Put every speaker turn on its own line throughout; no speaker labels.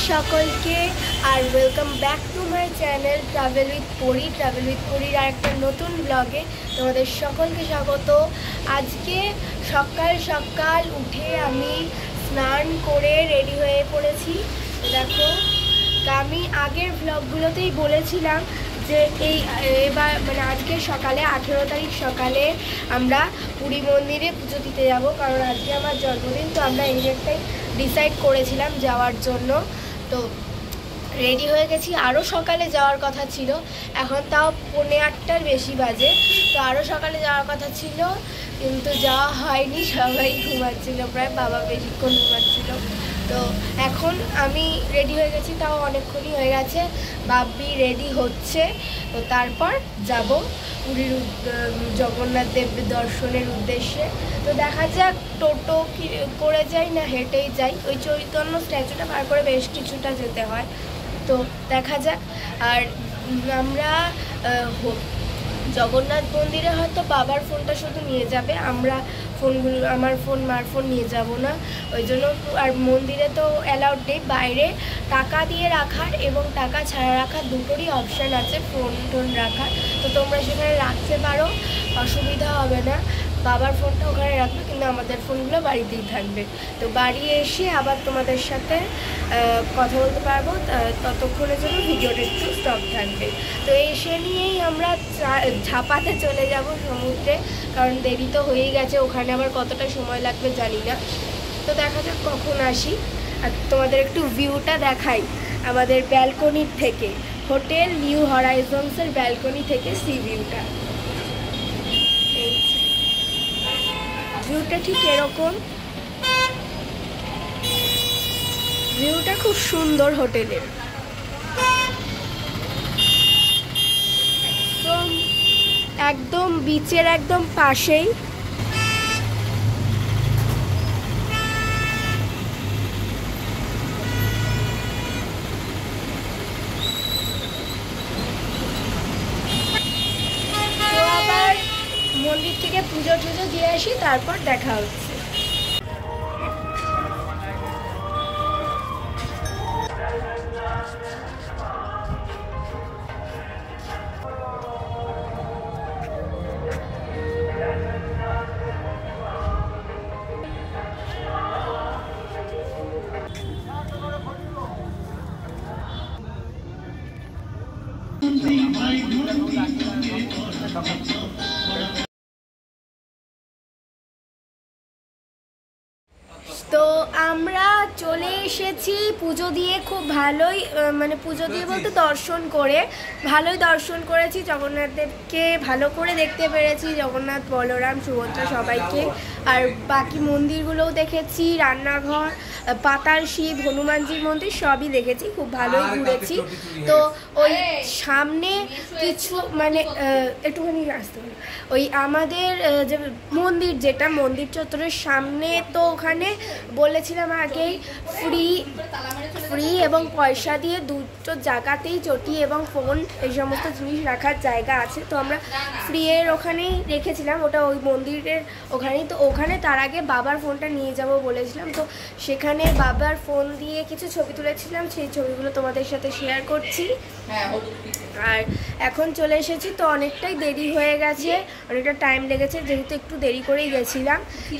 সকলকে আর welcome back to my channel travel with Pari. Travel with পরির আর একটা নতুন ব্লগে তোমাদের সকলকে স্বাগত। আজকে সকাল সকাল উঠে আমি স্নান করে রেডি হয়ে পড়েছি। দেখো, আমি আগের ব্লগগুলোতেই বলেছিলাম যে এবার মানে আজকে সকালে 18 তারিখ সকালে আমরা পুরী মন্দিরে পুজো দিতে যাব, কারণ আজকে আমার জন্মদিন। তো আমরা এই একটাই ডিসাইড করেছিলাম যাওয়ার জন্য। তো রেডি হয়ে গেছি। আরও সকালে যাওয়ার কথা ছিল, এখন তাও 8:45 বেশি বাজে। তো আরও সকালে যাওয়ার কথা ছিল, কিন্তু যাওয়া হয়নি, সবাই ঘুমাচ্ছিল, প্রায় বাবা বেশিক্ষণ ঘুমাচ্ছিল। তো এখন আমি রেডি হয়ে গেছি, তাও অনেকক্ষণই হয়ে গেছে। বাব্বি রেডি হচ্ছে, তো তারপর যাব পুরীর জগন্নাথ দেব দর্শনের উদ্দেশ্যে। তো দেখা যাক টোটো কি করে যাই না হেঁটেই যাই। ওই চৈতন্য স্ট্যাচুটা পার করে বেশ কিছুটা যেতে হয়, তো দেখা যাক। আর আমরা জগন্নাথ মন্দিরে হয়তো বাবার ফোনটা শুধু নিয়ে যাবে, আমরা ফোনগুলো আমার ফোন মার ফোন নিয়ে যাব না, ওই জন্য। আর মন্দিরে তো অ্যালাউড নেই, বাইরে টাকা দিয়ে রাখার এবং টাকা ছাড়া রাখার দুটোরই অপশান আছে, ফোন টোন রাখার। তো তোমরা সেখানে রাখতে পারো, অসুবিধা হবে না। বাবার ফোনটা ওখানে রাখবে, কিন্তু আমাদের ফোনগুলো বাড়িতেই থাকবে। তো বাড়ি এসে আবার তোমাদের সাথে কথা বলতে পারবো, ততক্ষণের জন্য ভিডিওটা একটু স্টপ থাকবে। তো এসে নিয়েই আমরা ঝাপাতে চলে যাব সমুদ্রে, কারণ দেরি তো হয়েই গেছে। ওখানে আবার কতটা সময় লাগবে জানি না। তো দেখা যাক কখন আসি। আর তোমাদের একটু ভিউটা দেখাই আমাদের ব্যালকনির থেকে, হোটেল নিউ হরাইজন্সের ব্যালকনি থেকে সি ভিউটা। ভিউটা ঠিক এরকম, ভিউটা খুব সুন্দর হোটেলের, একদম বিচের একদম পাশেই। তো আবার মন্দির থেকে পুজো টুজো দিয়ে আসি, তারপর দেখা হচ্ছে। তো আমরা চলে এসেছি পুজো দিয়ে, খুব ভালোই মানে পুজো দিয়ে বলতে দর্শন করে ভালোই দর্শন করেছি। জগন্নাথ দেবকে ভালো করে দেখতে পেরেছি, জগন্নাথ বলরাম সুভদ্রা সবাইকে। আর বাকি মন্দিরগুলোও দেখেছি, রান্নাঘর, পাতাল শিব, হনুমানজির মন্দির সবই দেখেছি, খুব ভালোই ঘুরেছি। তো ওই সামনে কিছু মানে একটুখানি আসতে হবে, ওই আমাদের যে মন্দির, যেটা মন্দির চত্বরের সামনে, তো ওখানে বলেছিলাম আগেই ফ্রি এবং পয়সা দিয়ে দুটো জায়গাতেই চটি এবং ফোন এই সমস্ত জিনিস রাখার জায়গা আছে। তো আমরা ফ্রি এর ওখানেই রেখেছিলাম, ওটা ওই মন্দিরের ওখানেই। তো ওখানে তার আগে বাবার ফোনটা নিয়ে যাব বলেছিলাম, তো সেখানে বাবার ফোন দিয়ে কিছু ছবি তুলেছিলাম, সেই ছবিগুলো তোমাদের সাথে শেয়ার করছি। আর এখন চলে এসেছি, তো অনেকটাই দেরি হয়ে গেছে, অনেকটা টাইম লেগেছে, যেহেতু একটু দেরি করেই গেছিলাম।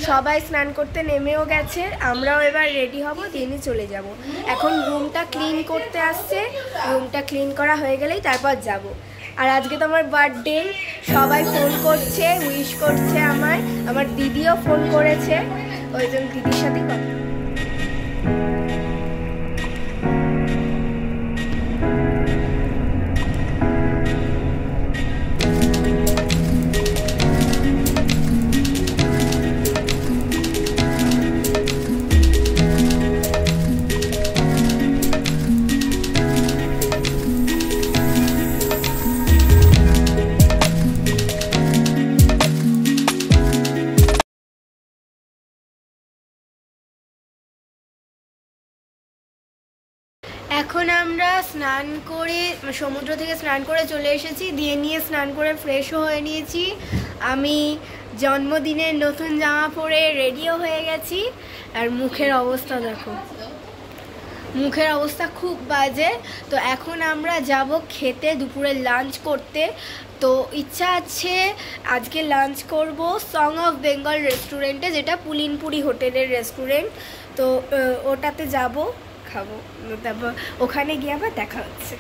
সবাই স্নান করতে নেমেও গেছে, আমরাও এবার রেডি হব, দিনই চলে যাব। এখন রুমটা ক্লিন করতে আসছে, রুমটা ক্লিন করা হয়ে গেলেই তারপর যাব। আর আজকে তো আমার বার্থডে, সবাই ফোন করছে, উইশ করছে আমায়। আমার দিদিও ফোন করেছে, ওই জন্য দিদির সাথে কথা। এখন আমরা স্নান করে সমুদ্র থেকে স্নান করে চলে এসেছি, দিয়ে নিয়ে স্নান করে ফ্রেশও হয়ে নিয়েছি। আমি জন্মদিনের নতুন জামা পরে রেডিও হয়ে গেছি, আর মুখের অবস্থা দেখো, মুখের অবস্থা খুব বাজে। তো এখন আমরা যাব খেতে, দুপুরে লাঞ্চ করতে। তো ইচ্ছা আছে আজকে লাঞ্চ করব সং অফ বেঙ্গল রেস্টুরেন্টে, যেটা পুলিনপুরি হোটেলের রেস্টুরেন্ট। তো ওটাতে যাব, খাবো, তারপর ওখানে গিয়ে আবার দেখা হচ্ছে।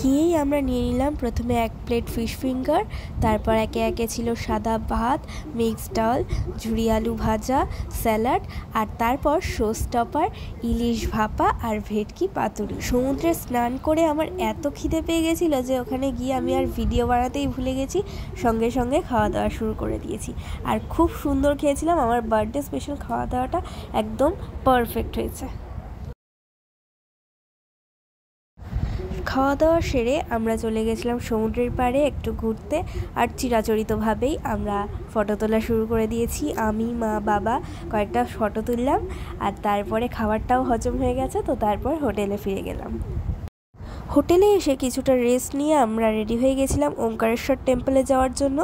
গিয়েই আমরা নিয়ে নিলাম প্রথমে 1 প্লেট ফিশ ফিঙ্গার, তারপর একে একে ছিল সাদা ভাত, মিক্সড ডাল, ঝুরি আলু ভাজা, স্যালাড, আর তারপর শো স্টপার, ইলিশ ভাপা আর ভেটকি পাতুরি। সমুদ্রে স্নান করে আমার এত খিদে পেয়ে গেছিলো যে ওখানে গিয়ে আমি আর ভিডিও বানাতেই ভুলে গেছি, সঙ্গে সঙ্গে খাওয়া দাওয়া শুরু করে দিয়েছি। আর খুব সুন্দর খেয়েছিলাম, আমার বার্থডে স্পেশাল খাওয়া দাওয়াটা একদম পারফেক্ট হয়েছে। খাওয়া দাওয়া সেরে আমরা চলে গেছিলাম সমুদ্রের পাড়ে একটু ঘুরতে, আর চিরাচরিতভাবেই আমরা ফটো তোলা শুরু করে দিয়েছি। আমি, মা, বাবা কয়েকটা ফটো তুললাম, আর তারপরে খাবারটাও হজম হয়ে গেছে, তো তারপর হোটেলে ফিরে গেলাম। হোটেলে এসে কিছুটা রেস্ট নিয়ে আমরা রেডি হয়ে গেছিলাম ওঙ্কারেশ্বর টেম্পলে যাওয়ার জন্য।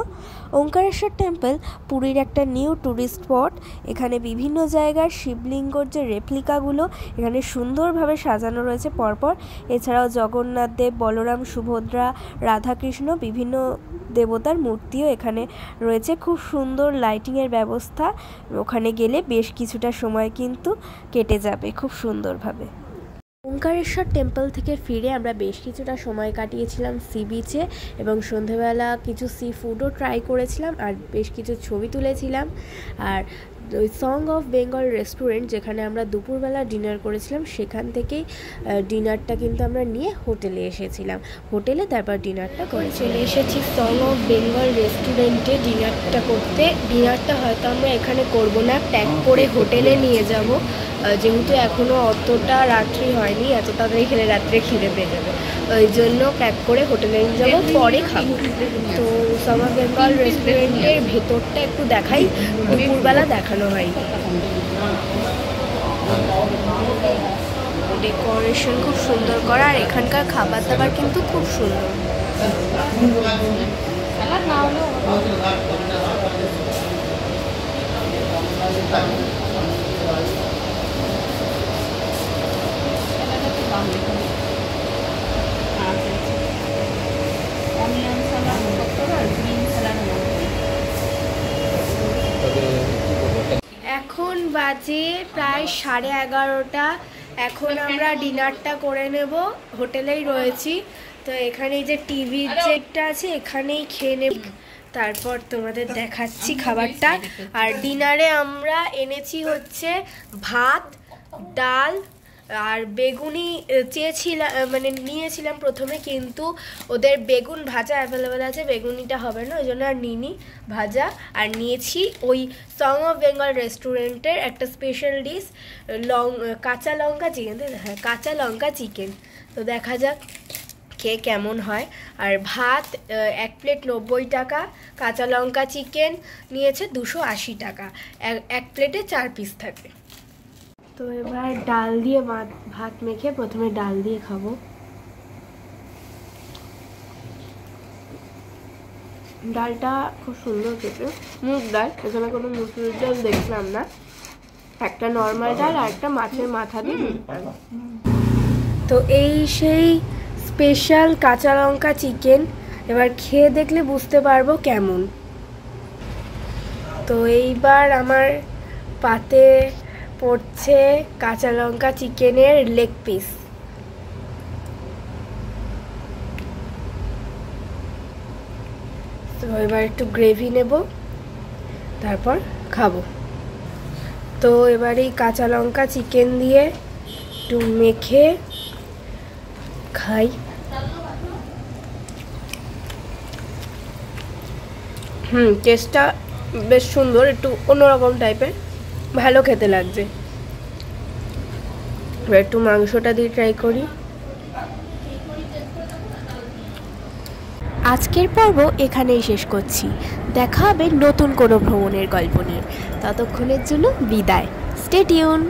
ওঙ্কারেশ্বর টেম্পল পুরীর একটা নিউ ট্যুরিস্ট স্পট। এখানে বিভিন্ন জায়গার শিবলিঙ্গর যে রেপ্লিকাগুলো এখানে সুন্দরভাবে সাজানো রয়েছে পরপর। এছাড়াও জগন্নাথ দেব, বলরাম, সুভদ্রা, রাধাকৃষ্ণ, বিভিন্ন দেবতার মূর্তিও এখানে রয়েছে। খুব সুন্দর লাইটিংয়ের ব্যবস্থা, ওখানে গেলে বেশ কিছুটা সময় কিন্তু কেটে যাবে খুব সুন্দরভাবে। ওঙ্কারেশ্বর টেম্পল থেকে ফিরে আমরা বেশ কিছুটা সময় কাটিয়েছিলাম সি বিচে, এবং সন্ধেবেলা কিছু সি ফুডও ট্রাই করেছিলাম, আর বেশ কিছু ছবি তুলেছিলাম। আর ওই সং অফ বেঙ্গল রেস্টুরেন্ট যেখানে আমরা দুপুরবেলা ডিনার করেছিলাম, সেখান থেকেই ডিনারটা কিন্তু আমরা নিয়ে হোটেলে এসেছিলাম। হোটেলে তারপর ডিনারটা করে চলে এসেছি সং অফ বেঙ্গল রেস্টুরেন্টে ডিনারটা করতে। ডিনারটা হয়তো আমরা এখানে করব না, প্যাক করে হোটেলে নিয়ে যাব, যেহেতু এখনও অতটা রাত্রি হয়নি, এত তাড়াতাড়ি খেলে রাত্রে খিদে পেয়ে যাবে, ওই জন্য প্যাক করে হোটেলে নিয়ে যাবো, পরে খাবো। তো সং অফ বেঙ্গল রেস্টুরেন্টের ভেতরটা একটু দেখাই, দুপুরবেলা দেখানো হয়নি। ডেকোরেশন খুব সুন্দর করা, আর এখানকার খাবার দাবার কিন্তু খুব সুন্দর।
এখন বাজে প্রায় 11:30। এখন আমরা ডিনারটা করে নেব, হোটেলেই রয়েছি। তো এখানে যে টিভির যেটা আছে এখানেই খেয়ে নেব, তারপর তোমাদের দেখাচ্ছি খাবারটা। আর ডিনারে আমরা এনেছি হচ্ছে ভাত, ডাল আর বেগুনি চেয়েছিলাম, মানে নিয়েছিলাম প্রথমে, কিন্তু ওদের বেগুন ভাজা অ্যাভেলেবেল আছে, বেগুনিটা হবে না, ওই জন্য আর নিইনি ভাজা। আর নিয়েছি ওই সং অফ বেঙ্গল রেস্টুরেন্টের একটা স্পেশাল ডিশ, কাঁচা লঙ্কা চিকেন। হ্যাঁ, কাঁচা লঙ্কা চিকেন। তো দেখা যাক খেয়ে কেমন হয়। আর ভাত 1 প্লেট 90 টাকা, কাঁচা লঙ্কা চিকেন নিয়েছে 280 টাকা, 1 প্লেটে 4 পিস থাকে। তো এবার ডাল দিয়ে ভাত মেখে প্রথমে ডাল দিয়ে খাবো। ডালটা খুব সুন্দর খেতে, মুগ ডাল, এখানে কোনো মুসুর ডাল দেখলাম না, একটা নর্মাল ডাল আর একটা মাছের মাথা দিয়ে মুগ ডাল। তো এই সেই স্পেশাল কাঁচা লঙ্কা চিকেন, এবার খেয়ে দেখলে বুঝতে পারবো কেমন। তো এইবার আমার পাতে পড়ছে কাঁচা লঙ্কা চিকেনের লেগ পিস। তো এবার একটু গ্রেভি নেব, তারপর খাবো। তো এবার এই কাঁচা লঙ্কা চিকেন দিয়ে একটু মেখে খাই। টেস্টটা বেশ সুন্দর, একটু অন্যরকম টাইপের, ভালো খেতে লাগছে। এবার একটু মাংসটা দিয়ে ট্রাই করি।
আজকের পর্ব এখানেই শেষ করছি। দেখা হবে নতুন কোনো ভ্রমণের গল্প নিয়ে। ততক্ষণের জন্য বিদায়। Stay tune.